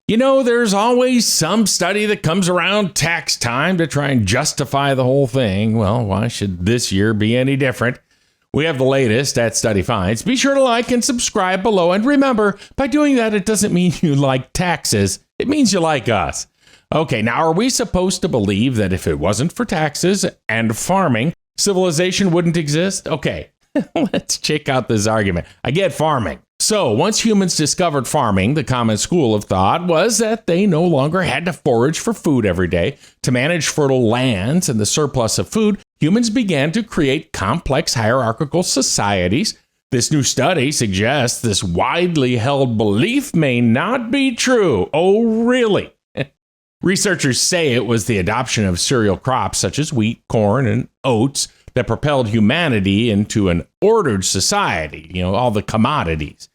You know, there's always some study that comes around tax time to try and justify the whole thing. Well, why should this year be any different? We have the latest at StudyFinds. Be sure to like and subscribe below. And remember, by doing that, it doesn't mean you like taxes. It means you like us. Okay, now are we supposed to believe that if it wasn't for taxes and farming, civilization wouldn't exist? Okay, let's check out this argument. I get farming. So once humans discovered farming, the common school of thought was that they no longer had to forage for food every day. To manage fertile lands and the surplus of food, humans began to create complex hierarchical societies. This new study suggests this widely held belief may not be true. Oh, really? Researchers say it was the adoption of cereal crops such as wheat, corn, and oats that propelled humanity into an ordered society, all the commodities.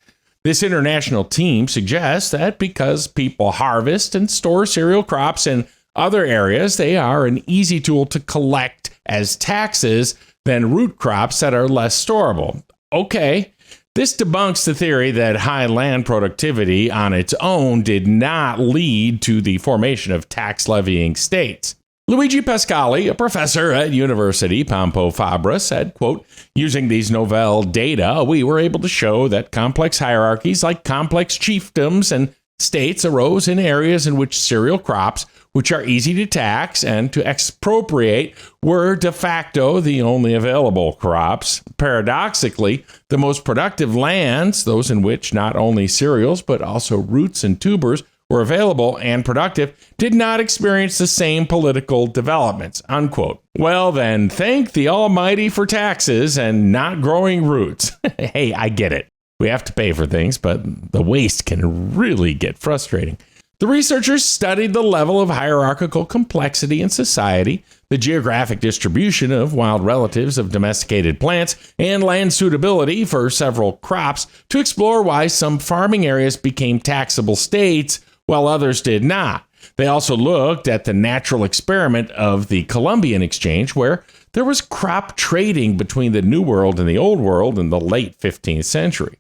This international team suggests that because people harvest and store cereal crops in other areas, they are an easy tool to collect as taxes than root crops that are less storable. Okay, this debunks the theory that high land productivity on its own did not lead to the formation of tax levying states. Luigi Pascali, a professor at University Pompeu Fabra, said, quote, "Using these novel data, we were able to show that complex hierarchies like complex chiefdoms and states arose in areas in which cereal crops, which are easy to tax and to expropriate, were de facto the only available crops. Paradoxically, the most productive lands, those in which not only cereals but also roots and tubers were available and productive, did not experience the same political developments," unquote. Well then, thank the Almighty for taxes and not growing roots. Hey, I get it. We have to pay for things, but the waste can really get frustrating. The researchers studied the level of hierarchical complexity in society, the geographic distribution of wild relatives of domesticated plants, and land suitability for several crops to explore why some farming areas became taxable states while others did not. They also looked at the natural experiment of the Columbian Exchange, where there was crop trading between the New World and the Old World in the late 15th century.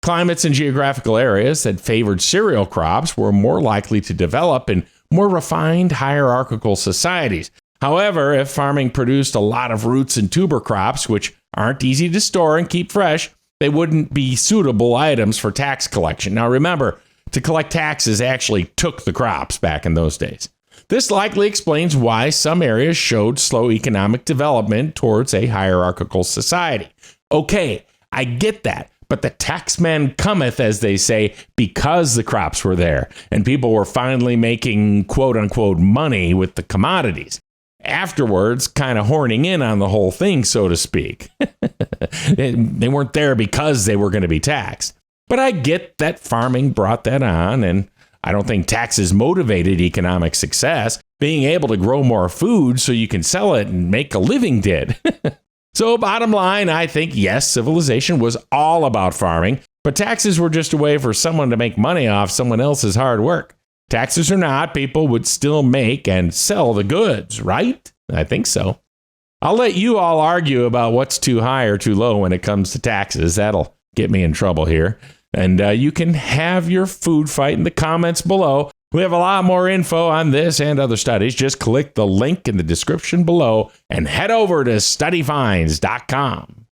Climates and geographical areas that favored cereal crops were more likely to develop in more refined hierarchical societies. However, if farming produced a lot of roots and tuber crops, which aren't easy to store and keep fresh, they wouldn't be suitable items for tax collection. Now remember, to collect taxes actually took the crops back in those days. This likely explains why some areas showed slow economic development towards a hierarchical society. Okay, I get that. But the taxman cometh, as they say, because the crops were there and people were finally making quote unquote money with the commodities. Afterwards, kind of horning in on the whole thing, so to speak. They weren't there because they were going to be taxed. But I get that farming brought that on, and I don't think taxes motivated economic success. Being able to grow more food so you can sell it and make a living did. So bottom line, I think, yes, civilization was all about farming, but taxes were just a way for someone to make money off someone else's hard work. Taxes or not, people would still make and sell the goods, right? I think so. I'll let you all argue about what's too high or too low when it comes to taxes. That'll get me in trouble here. And you can have your food fight in the comments below. We have a lot more info on this and other studies. Just click the link in the description below and head over to StudyFinds.com.